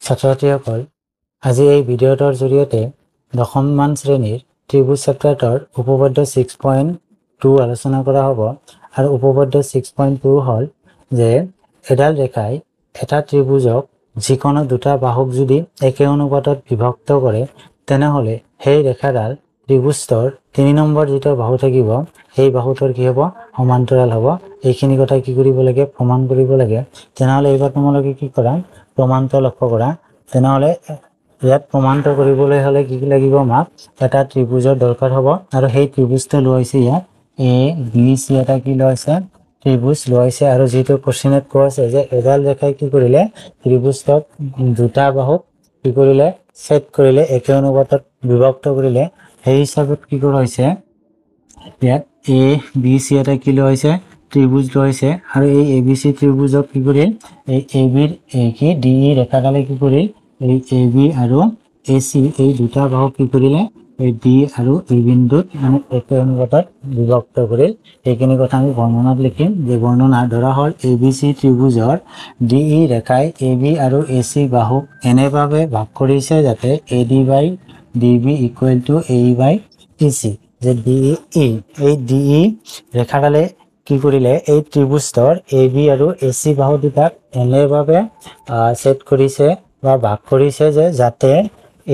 ছাত্ৰ-ছাত্ৰীসকল আজি এই ভিডিঅ'টোৰ জৰিয়তে দশমমান শ্ৰেণীৰ ত্ৰিভুজ চেপ্টাৰৰ উপপাদ্য 6.2 আলোচনা কৰা হ'ব আৰু উপপাদ্য 6.2 হ'ল যে এডাল ৰেখাই এটা ত্ৰিভুজক যিকোনো দুটা বাহুক যদি একে অনুপাতত বিভক্ত কৰে তেনেহলে সেই ৰেখাডাল ত্ৰিভুজৰ 3 নম্বৰ যেটো বাহু থাকিব সেই বাহুটোৰ কি হ'ব সমান্তৰাল হ'ব এইখিনি কথা কি কৰিব লাগে প্ৰমাণ কৰিব লাগে তেনেহলে এইবাৰ তোমালোকে কি কৰা প্ৰমাণটো লক্ষ্য কৰা তেনেহলে ইয়াত প্ৰমাণটো কৰিবলৈ হলে কি লাগিব আমাক এটা ত্ৰিভুজৰ দৰকাৰ হ'ব আৰু সেই ত্ৰিভুজটো লৈছে ইয়াত এ বি সি এটা কি লৈছে ত্ৰিভুজ লৈছে আৰু যেটো কোশ্চেনত কৈছে যে এডাল ৰেখাই কি কৰিলে ত্ৰিভুজক দুটা বাহুক কি কৰিলে ছেদ কৰিলে একে অনুপাতত বিভক্ত কৰিলে সেই হিচাপত কি কৰিছে ইয়াত এ বি সি এটা কি লৈছে ত্ৰিভুজ লৈছে আৰু এই এ বি সি ত্ৰিভুজক কি কৰিল এই এ বিৰ কি ডি ৰেখাডালে কি কৰিল এই এ বি আৰু এ সি এই দুটা বাহু কি কৰিলে এই ডি আৰু ই বিন্দুত মানে একে অনুপাতত বিভক্ত কৰিল এইখিনি কথা আমি বৰ্ণনাত লিখিম যে বৰ্ণনা ধৰা হ'ল A B C ত্ৰিভুজৰ D E ৰেখাই এ বি আৰু এ সি বাহুক এনেভাৱে ভাগ কৰিছে যাতে A D by D B equal to A by A C যে ডি ই এই ডি ই ৰেখাডালে কি কৰিলে এই ত্ৰিভুজৰ এ বি আৰু এ সি বাহু দুটাক এনেভাৱে ছেদ কৰিছে বা ভাগ কৰিছে যে যাতে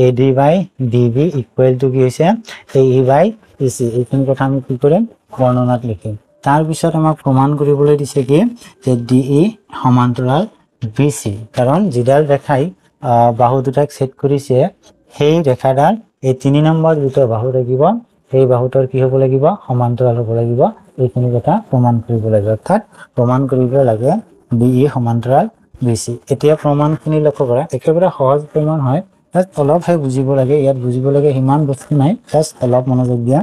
A D by D B equal to কি হৈছে এ ই বাই এ সি এইখিনি কথা আমি কি কৰিম বৰ্ণনাত লিখিম তাৰ পিছত আমাক প্ৰমাণ কৰিবলৈ দিছে কি যে ডি ই সমান্তৰাল বি সি কাৰণ যিডাল ৰেখাই বাহু দুটাক ছেদ কৰিছে সেই ৰেখাডাল এই 3 নম্বৰ যেটো বাহু থাকিব সেই বাহুটোৰ কি হ'ব লাগিব সমান্তৰাল হ'ব লাগিব এইখিনি কথা প্ৰমাণ কৰিব লাগে অৰ্থাৎ প্ৰমাণ কৰিব লাগে ডি ই সমান্তৰাল বি সি এতিয়া প্ৰমাণখিনি লক্ষ্য কৰা একেবাৰে সহজ প্ৰমাণ হয় জাস্ট অলপহে বুজিব লাগে ইয়াত বুজিব লাগে ইমান বস্তু নাই জাস্ট অলপ মনোযোগ দিয়া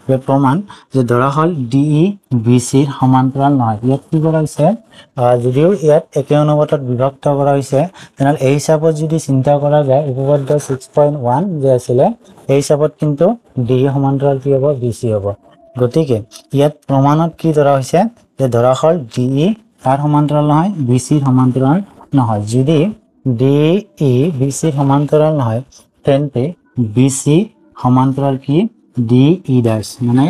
যে প্ৰমাণ যে ধৰা হ'ল ডি ই বি সিৰ সমান্তৰাল নহয় ইয়াত কি কৰা হৈছে যদিও ইয়াত একে অনুপাতত বিভক্ত কৰা হৈছে তেনেহলে এই হিচাপত যদি চিন্তা কৰা যায় উপপাদ্য 6.1 যে আছিলে এই হিচাপত কিন্তু ডি ই সমান্তৰাল কি হ'ব বি সি হ'ব গতিকে ইয়াত প্ৰমাণত কি ধৰা হৈছে যে ধৰা হ'ল ডি ই তাৰ সমান্তৰাল নহয় বি সিৰ সমান্তৰাল নহয় যদি ডি ই বি সিৰ সমান্তৰাল নহয় তেন্তে বি সি সমান্তৰাল কি ডি ই ড্যাশ মানে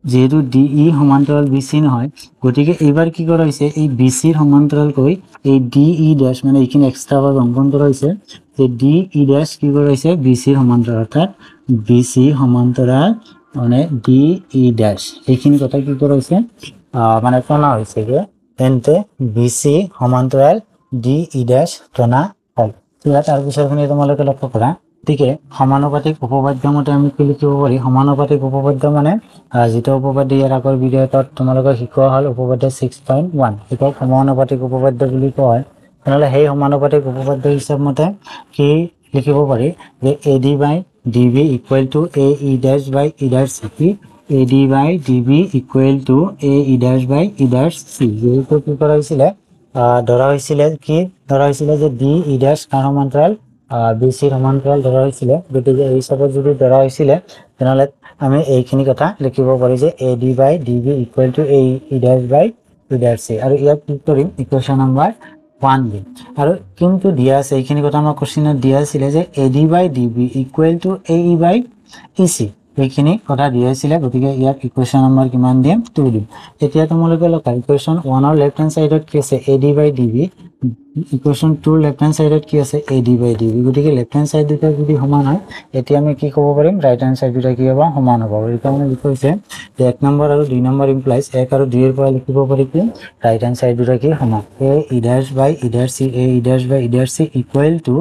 যেহেতু ডি ই সমান্তৰাল বি সি নহয় গতিকে এইবাৰ কি কৰা হৈছে এই বি সিৰ সমান্তৰাল কৈ এই ডি ই ড্যাশ মানে এইখিনি এক্সট্ৰা ভাবে অংকন কৰা হৈছে যে ডি ই ড্যাশ কি কৰা হৈছে বি সিৰ সমান্তৰাল অৰ্থাৎ বি সি সমান্তৰাল মানে ডি ই ড্যাশ এইখিনি কথা কি কৰা হৈছে মানে টনা হৈছে যে তেন্তে বি সি সমান্তৰাল ডি ই ড্যাশ টনা হ'ল ইয়াত তাৰ পিছৰখিনি তোমালোকে লক্ষ্য কৰা গতিকে সমানুপাতিক উপপাদ্য মতে আমি কি লিখিব পাৰি সমানুপাতিক উপপাদ্য মানে যেটো উপপাদ্য ইয়াৰ আগৰ ভিডিঅ'ত তোমালোকক শিকোৱা হ'ল উপপাদ্য 6.1 একক সমানুপাতিক উপপাদ্য বুলি কোৱা হয় তেনেহলে সেই সমানুপাতিক উপপাদ্য হিচাপ মতে কি লিখিব পাৰি যে A D by D B equal to A E dash by E dash C A D by D B equal to A E dash by E dash C এইটো কি কৰা হৈছিলে ধৰা হৈছিলে যে ডি ই ড্যাশ কাৰ সমান্তৰাল বি সিৰ সমান্তৰাল ধৰা হৈছিলে গতিকে এই হিচাপত যদি ধৰা হৈছিলে তেনেহলে আমি এইখিনি কথা লিখিব পাৰি যে A D by D B equal to A E dash by E dash C আৰু ইয়াত কি কৰিম ইকুৱেশ্যন নম্বৰ 1 দিম আৰু কিন্তু দিয়া আছে এইখিনি কথা আমাৰ কোশ্চেনত দিয়া আছিল যে A D by D B equal to A E by E C এইখিনি কথা দিয়া আছিল গতিকে ইয়াত ইকুৱেশ্যন নম্বৰ কিমান দিম 2 দিম এতিয়া তোমালোকে লক্ষ্য ইকুৱেশ্যন 1 ৰ লেফট হেণ্ড সাইডত কি আছে A D by D B equation 2 ৰ লেফট হেণ্ড সাইডত কি আছে A D by D B গতিকে লেফট হেণ্ড সাইড দুটা যদি সমান হয় এতিয়া আমি কি ক'ব পাৰিম ৰাইট হেণ্ড সাইড দুটা কি হ'ব সমান হ'ব এটা মানে লিখা হৈছে যে 1 নম্বৰ আৰু 2 নম্বৰ ইমপ্লাইজ 1 আৰু 2 এৰ পৰা লিখিব পাৰি কি ৰাইট হেণ্ড সাইড দুটা কি সমান A E dash by E dash C A E dash by E dash C equal to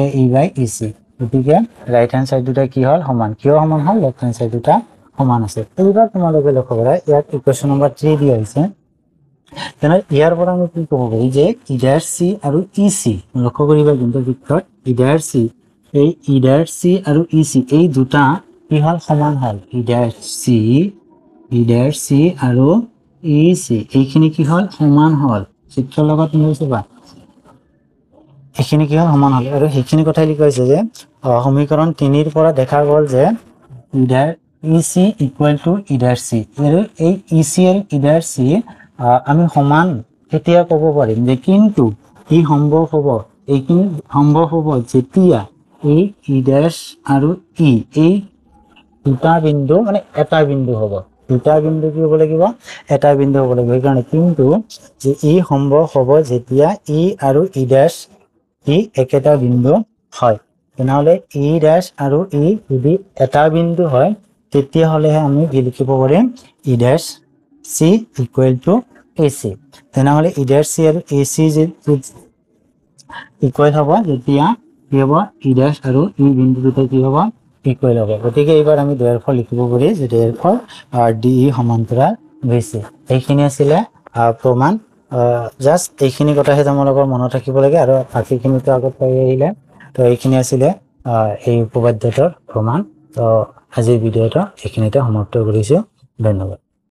A E by E C গতিকে ৰাইট হেণ্ড সাইড দুটা কি হ'ল সমান কিয় সমান হ'ল লেফট হেণ্ড সাইড দুটা সমান আছে এইবাৰ তোমালোকে লক্ষ্য কৰা ইয়াত ইকুৱেশ্যন নম্বৰ 3 দিয়া হৈছে তেনেহলে ইয়াৰ পৰা আমি কি ক'ব পাৰি যে ই ড্যাশ সি আৰু ই সি লক্ষ্য কৰিবা কিন্তু ভিতৰত ই ড্যাশ সি এই ই ড্যাশ সি আৰু ই সি এই দুটা কি হ'ল সমান হ'ল ই ড্যাশ সি আৰু ই সি এইখিনি কি হ'ল সমান হ'ল চিত্ৰৰ লগত মিলিছে বা এইখিনি কি হ'ল সমান হ'ল আৰু সেইখিনি কথাই লিখা হৈছে যে সমীকৰণ 3 ৰ পৰা দেখা গ'ল যে E C equal to E dash C আৰু এই ই সি আৰু ই ড্যাশ সি আমি সমান কেতিয়া ক'ব পাৰিম যে কিন্তু ই সম্ভৱ হ'ব এইখিনি সম্ভৱ হ'ব যেতিয়া এই ই ডেশ আৰু ই এই দুটা বিন্দু মানে এটা বিন্দু হ'ব দুটা বিন্দু কি হ'ব লাগিব এটা বিন্দু হ'ব লাগিব সেইকাৰণে কিন্তু যে ই সম্ভৱ হ'ব যেতিয়া ই আৰু ই ডেশ ই একেটা বিন্দু হয় তেনেহ'লে ই ডেশ আৰু ই যদি এটা বিন্দু হয় তেতিয়াহ'লেহে আমি কি লিখিব পাৰিম ই ডেশ C equal to A C তেনেহ'লে ই ডেশ চি আৰু এ চি ইকুৱেল হ'ব যেতিয়া কি হ'ব ই ডেশ আৰু ই বিন্দু দুটা কি হ'ব ইকুৱেল হ'ব গতিকে এইবাৰ আমি ডেৰফল লিখিব পাৰি যে ডেৰফল ডি ই সমান্তৰাল VC এইখিনি আছিলে প্ৰমাণ জাষ্ট এইখিনি কথাহে তোমালোকৰ মনত ৰাখিব লাগে আৰু বাকীখিনিতো আগত পাই আহিলে তো এইখিনি আছিলে এই উপপাদ্যটোৰ প্ৰমাণ তো আজিৰ ভিডিঅ'টো এইখিনিতে সমাপ্ত কৰিছোঁ ধন্যবাদ